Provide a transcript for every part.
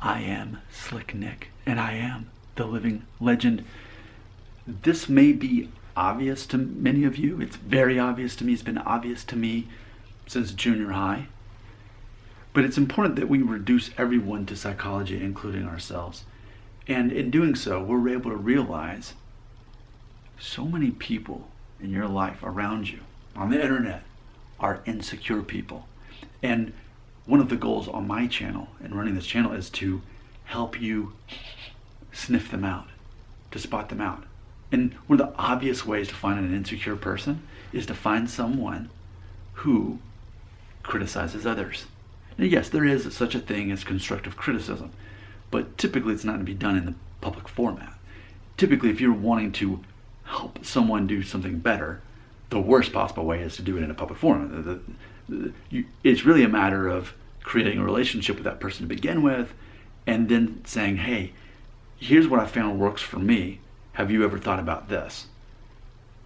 I am Slick Nick, and I am the living legend. This may be obvious to many of you. It's very obvious to me. It's been obvious to me since junior high. But it's important that we reduce everyone to psychology, including ourselves. And in doing so, we're able to realize so many people in your life around you, on the internet, are insecure people. And one of the goals on my channel and running this channel is to help you sniff them out, to spot them out. And one of the obvious ways to find an insecure person is to find someone who criticizes others. Now, yes, there is such a thing as constructive criticism, but typically it's not going to be done in the public format. Typically, if you're wanting to help someone do something better, the worst possible way is to do it in a public forum. It's really a matter of creating a relationship with that person to begin with, and then saying, hey, here's what I found works for me. Have you ever thought about this?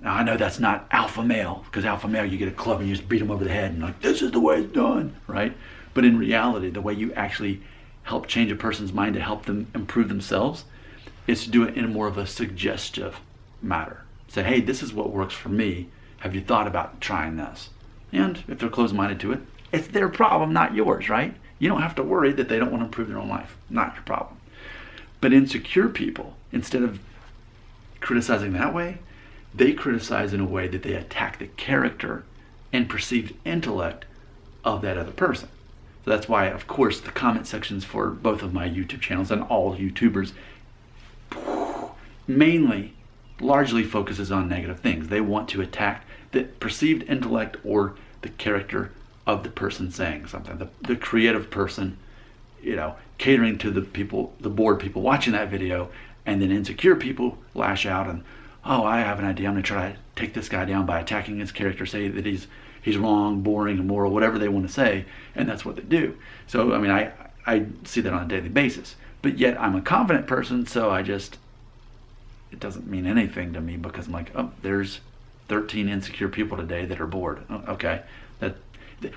Now, I know that's not alpha male, because alpha male, you get a club and you just beat them over the head and like, this is the way it's done, right? But in reality, the way you actually help change a person's mind to help them improve themselves is to do it in more of a suggestive matter. Say, hey, this is what works for me. Have you thought about trying this? And if they're closed-minded to it, it's their problem, not yours, right? You don't have to worry that they don't want to improve their own life. Not your problem. But insecure people, instead of criticizing that way, they criticize in a way that they attack the character and perceived intellect of that other person. So that's why, of course, the comment sections for both of my YouTube channels and all YouTubers mainly, largely focuses on negative things. They want to attack the perceived intellect or the character of the person saying something, the creative person, catering to the people, the bored people watching that video, and then insecure people lash out and, oh, I have an idea. I'm going to try to take this guy down by attacking his character, say that he's wrong, boring, immoral, whatever they want to say, and that's what they do. So, I mean, I see that on a daily basis. But yet, I'm a confident person, so it doesn't mean anything to me because I'm like, oh, there's 13 insecure people today that are bored. Oh, okay,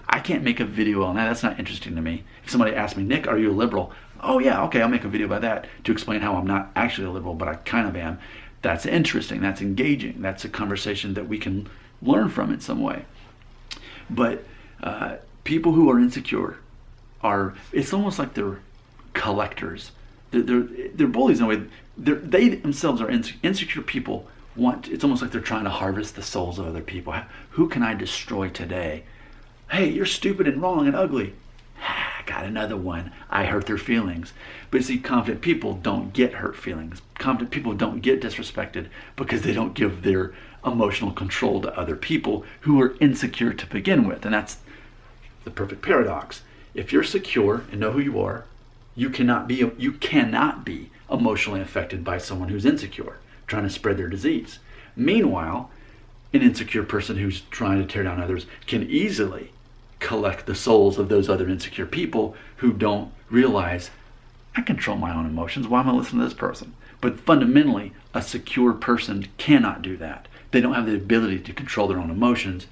I can't make a video on that. That's not interesting to me. If somebody asks me, Nick, are you a liberal? Oh yeah, okay, I'll make a video about that to explain how I'm not actually a liberal, but I kind of am. That's interesting. That's engaging. That's a conversation that we can learn from in some way. But people who are insecure it's almost like they're collectors. They're bullies in a way. They themselves are insecure people. It's almost like they're trying to harvest the souls of other people. Who can I destroy today? Hey, you're stupid and wrong and ugly. I got another one. I hurt their feelings. But see, confident people don't get hurt feelings. Confident people don't get disrespected because they don't give their emotional control to other people who are insecure to begin with. And that's the perfect paradox. If you're secure and know who you are, you cannot be emotionally affected by someone who's insecure, trying to spread their disease. Meanwhile, an insecure person who's trying to tear down others can easily collect the souls of those other insecure people who don't realize, I control my own emotions. Why am I listening to this person? But fundamentally, a secure person cannot do that. They don't have the ability to control their own emotions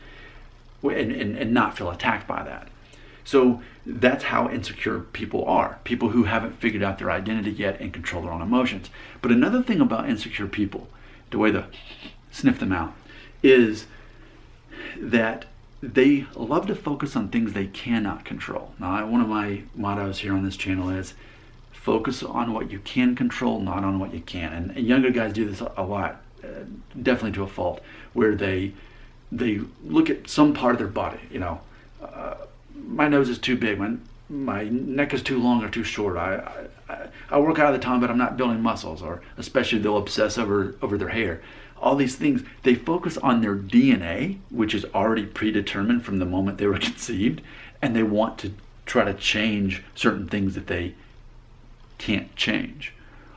and not feel attacked by that. So that's how insecure people are. People who haven't figured out their identity yet and control their own emotions. But another thing about insecure people, the way to sniff them out, is that they love to focus on things they cannot control. Now, one of my mottos here on this channel is focus on what you can control, not on what you can't. And younger guys do this a lot, definitely to a fault, where they look at some part of their body. My nose is too big, my neck is too long or too short. I work out of the time, but I'm not building muscles. Or especially they'll obsess over their hair. All these things, they focus on their DNA, which is already predetermined from the moment they were conceived, and they want to try to change certain things that they can't change.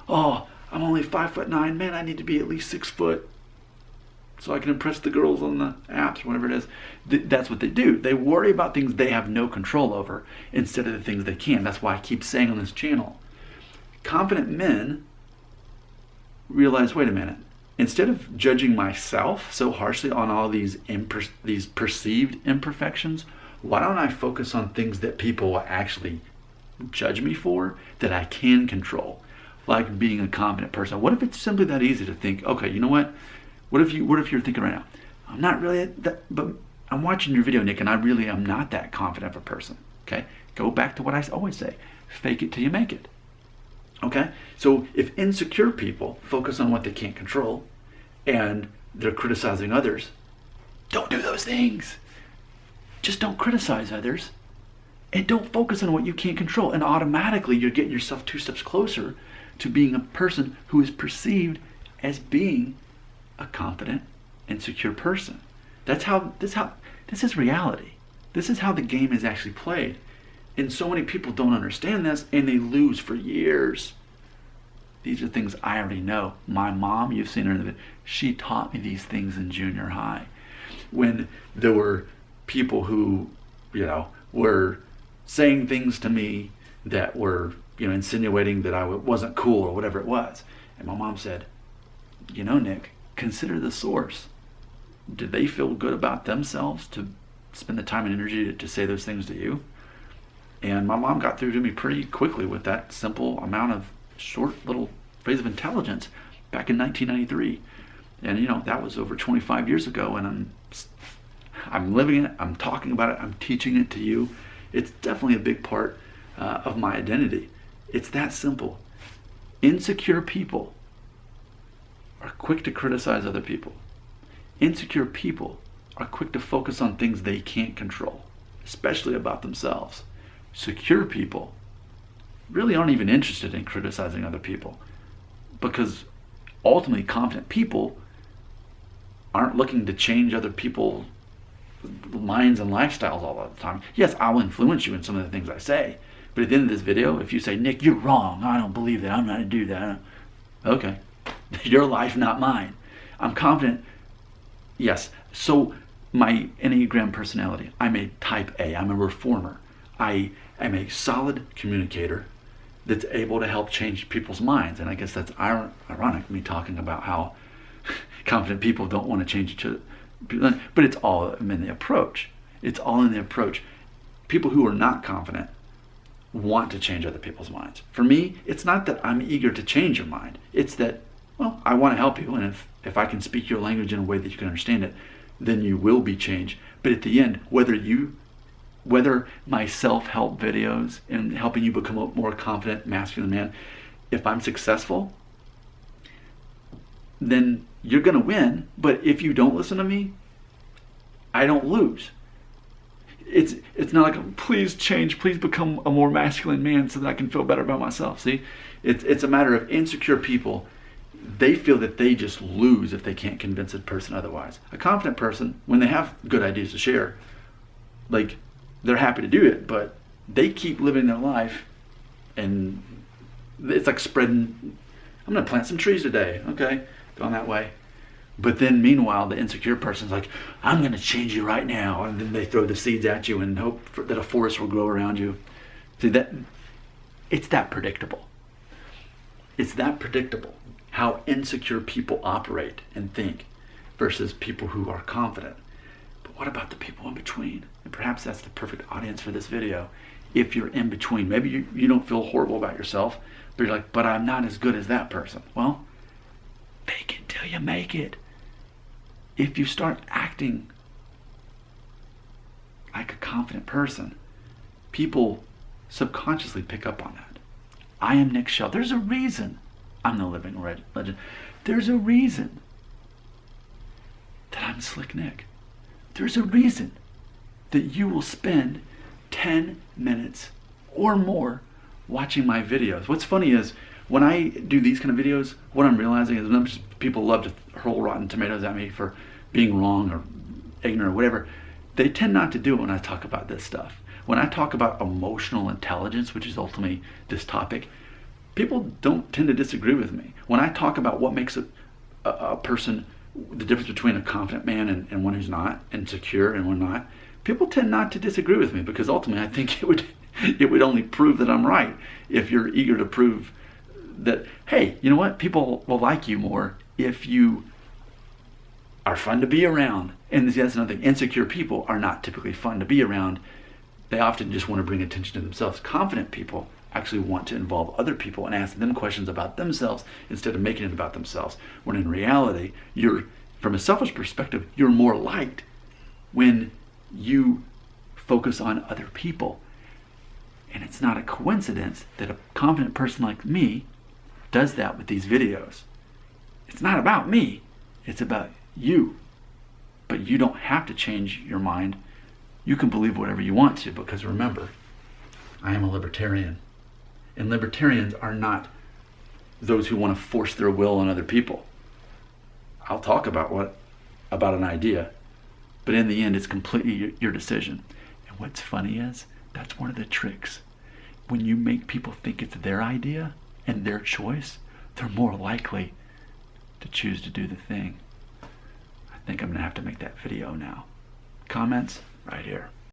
Oh, I'm only 5'9", man, I need to be at least 6 foot so I can impress the girls on the apps, whatever it is. That's what they do. They worry about things they have no control over instead of the things they can. That's why I keep saying on this channel, confident men realize, wait a minute, instead of judging myself so harshly on all these perceived imperfections, why don't I focus on things that people will actually judge me for that I can control, like being a confident person? What if it's simply that easy to think, okay, you know what? What if you're thinking right now, I'm not really that, but I'm watching your video, Nick, and I really am not that confident of a person. Okay, go back to what I always say: fake it till you make it. Okay, so if insecure people focus on what they can't control, and they're criticizing others, don't do those things. Just don't criticize others, and don't focus on what you can't control. And automatically, you're getting yourself 2 steps closer to being a person who is perceived as being a confident and secure person. This is reality. This is how the game is actually played. And so many people don't understand this, and they lose for years. These are things I already know. My mom, you've seen her in the video, she taught me these things in junior high. When there were people who, were saying things to me that were, insinuating that I wasn't cool or whatever it was. And my mom said, Nick, consider the source. Did they feel good about themselves to spend the time and energy to say those things to you? And my mom got through to me pretty quickly with that simple amount of short little phrase of intelligence back in 1993. And that was over 25 years ago, and I'm living it, I'm talking about it, I'm teaching it to you. It's definitely a big part of my identity. It's that simple. Insecure people are quick to criticize other people. Insecure people are quick to focus on things they can't control, especially about themselves. Secure people really aren't even interested in criticizing other people, because ultimately confident people aren't looking to change other people's minds and lifestyles all the time. Yes, I'll influence you in some of the things I say, but at the end of this video, if you say, Nick, you're wrong, I don't believe that, I'm not going to do that. Okay, your life, not mine. I'm confident. Yes, so my Enneagram personality, I'm a type A, I'm a reformer. I am a solid communicator that's able to help change people's minds. And I guess that's ironic, me talking about how confident people don't want to change each other. But it's all in the approach. It's all in the approach. People who are not confident want to change other people's minds. For me, it's not that I'm eager to change your mind. It's that, well, I want to help you. And if I can speak your language in a way that you can understand it, then you will be changed. But at the end, whether my self-help videos and helping you become a more confident, masculine man, if I'm successful, then you're going to win. But if you don't listen to me, I don't lose. It's not like, please change, please become a more masculine man so that I can feel better about myself. See, it's a matter of insecure people. They feel that they just lose if they can't convince a person otherwise. A confident person, when they have good ideas to share, like, they're happy to do it, but they keep living their life, and it's like spreading, I'm going to plant some trees today, okay, going that way. But then meanwhile, the insecure person's like, I'm going to change you right now, and then they throw the seeds at you and hope that a forest will grow around you. See, it's that predictable. It's that predictable how insecure people operate and think versus people who are confident. But what about the people in between? And perhaps that's the perfect audience for this video. If you're in between, maybe you don't feel horrible about yourself, but you're like, but I'm not as good as that person. Well, fake it till you make it. If you start acting like a confident person, people subconsciously pick up on that. I am Nick Shell. There's a reason I'm the living legend. There's a reason that I'm Slick Nick. There's a reason that you will spend 10 minutes or more watching my videos. What's funny is when I do these kind of videos, what I'm realizing is people love to hurl rotten tomatoes at me for being wrong or ignorant or whatever. They tend not to do it when I talk about this stuff. When I talk about emotional intelligence, which is ultimately this topic, people don't tend to disagree with me. When I talk about what makes a person, the difference between a confident man and one who's not, and secure and one not, people tend not to disagree with me, because ultimately I think it would only prove that I'm right if you're eager to prove that, hey, you know what? People will like you more if you are fun to be around. And that's another thing. Insecure people are not typically fun to be around they often just want to bring attention to themselves. Confident people actually want to involve other people and ask them questions about themselves instead of making it about themselves. When in reality, from a selfish perspective, you're more liked when you focus on other people. And it's not a coincidence that a confident person like me does that with these videos. It's not about me, it's about you. But you don't have to change your mind. You can believe whatever you want to, because remember, I am a libertarian. And libertarians are not those who want to force their will on other people. I'll talk about an idea, but in the end, it's completely your decision. And what's funny is, that's one of the tricks. When you make people think it's their idea and their choice, they're more likely to choose to do the thing. I think I'm going to have to make that video now. Comments? Right here.